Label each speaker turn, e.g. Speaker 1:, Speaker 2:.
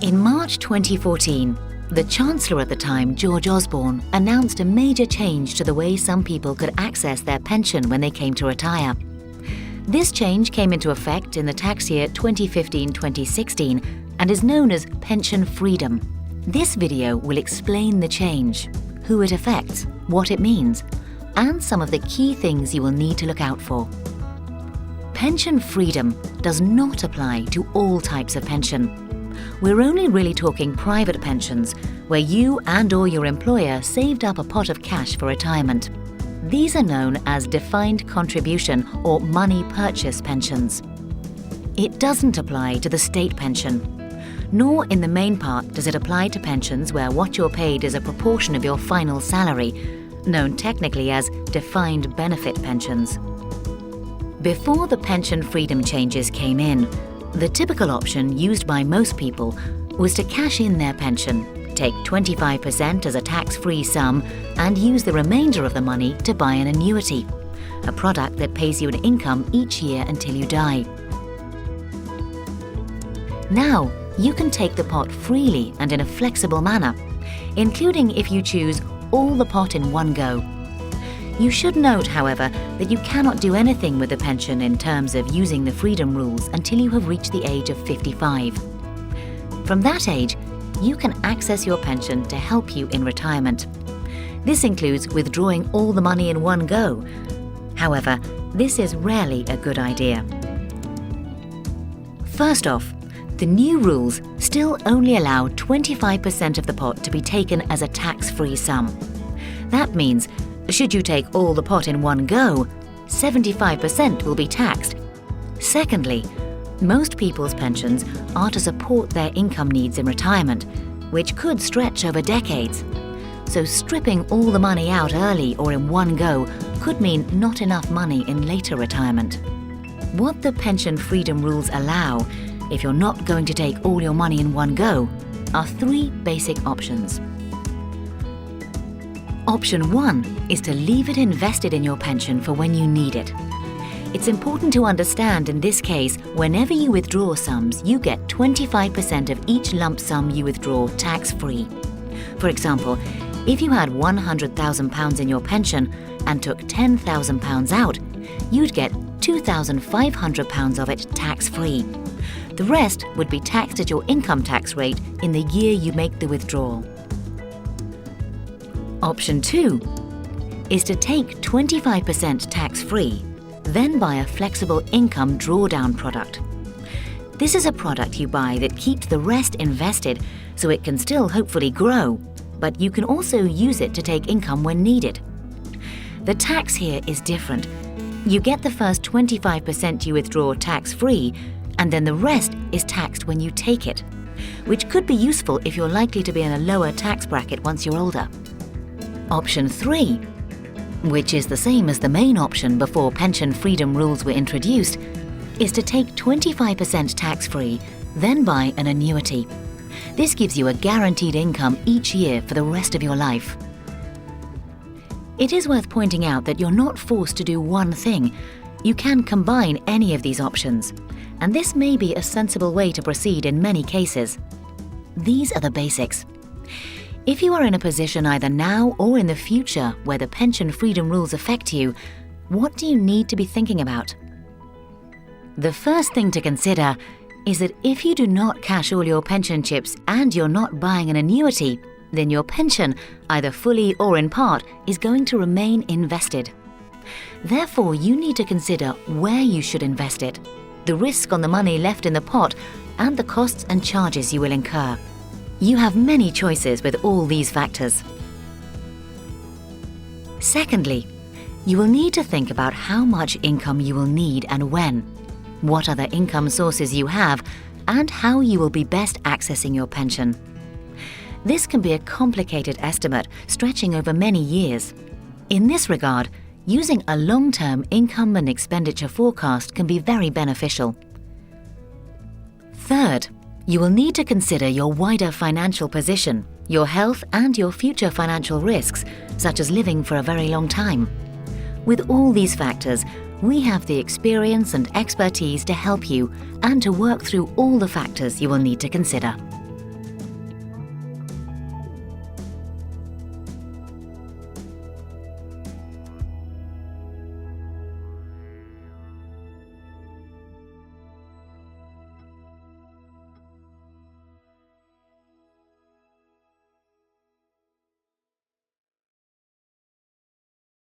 Speaker 1: In March 2014, the Chancellor at the time, George Osborne, announced a major change to the way some people could access their pension when they came to retire. This change came into effect in the tax year 2015-2016 and is known as pension freedom. This video will explain the change, who it affects, what it means, and some of the key things you will need to look out for. Pension freedom does not apply to all types of pension. We're only really talking private pensions, where you and/or your employer saved up a pot of cash for retirement. These are known as defined contribution or money purchase pensions. It doesn't apply to the state pension, nor in the main part does it apply to pensions where what you're paid is a proportion of your final salary, known technically as defined benefit pensions. Before the pension freedom changes came in, the typical option used by most people was to cash in their pension, take 25% as a tax-free sum, and use the remainder of the money to buy an annuity, a product that pays you an income each year until you die. Now, you can take the pot freely and in a flexible manner, including if you choose all the pot in one go. You should note, however, that you cannot do anything with the pension in terms of using the freedom rules until you have reached the age of 55. From that age, you can access your pension to help you in retirement. This includes withdrawing all the money in one go. However, this is rarely a good idea. First off, the new rules still only allow 25% of the pot to be taken as a tax-free sum. That means, should you take all the pot in one go, 75% will be taxed. Secondly, most people's pensions are to support their income needs in retirement, which could stretch over decades. So stripping all the money out early or in one go could mean not enough money in later retirement. What the pension freedom rules allow, if you're not going to take all your money in one go, are three basic options. Option 1 is to leave it invested in your pension for when you need it. It's important to understand in this case, whenever you withdraw sums, you get 25% of each lump sum you withdraw tax-free. For example, if you had £100,000 in your pension and took £10,000 out, you'd get £2,500 of it tax-free. The rest would be taxed at your income tax rate in the year you make the withdrawal. Option 2 is to take 25% tax-free, then buy a flexible income drawdown product. This is a product you buy that keeps the rest invested so it can still hopefully grow, but you can also use it to take income when needed. The tax here is different. You get the first 25% you withdraw tax-free, and then the rest is taxed when you take it, which could be useful if you're likely to be in a lower tax bracket once you're older. Option 3, which is the same as the main option before pension freedom rules were introduced, is to take 25% tax-free, then buy an annuity. This gives you a guaranteed income each year for the rest of your life. It is worth pointing out that you're not forced to do one thing. You can combine any of these options, and this may be a sensible way to proceed in many cases. These are the basics. If you are in a position either now or in the future where the pension freedom rules affect you, what do you need to be thinking about? The first thing to consider is that if you do not cash all your pension chips and you're not buying an annuity, then your pension, either fully or in part, is going to remain invested. Therefore, you need to consider where you should invest it, the risk on the money left in the pot, and the costs and charges you will incur. You have many choices with all these factors. Secondly, you will need to think about how much income you will need and when, what other income sources you have, and how you will be best accessing your pension. This can be a complicated estimate stretching over many years. In this regard, using a long-term income and expenditure forecast can be very beneficial. Third, you will need to consider your wider financial position, your health, and your future financial risks, such as living for a very long time. With all these factors, we have the experience and expertise to help you and to work through all the factors you will need to consider.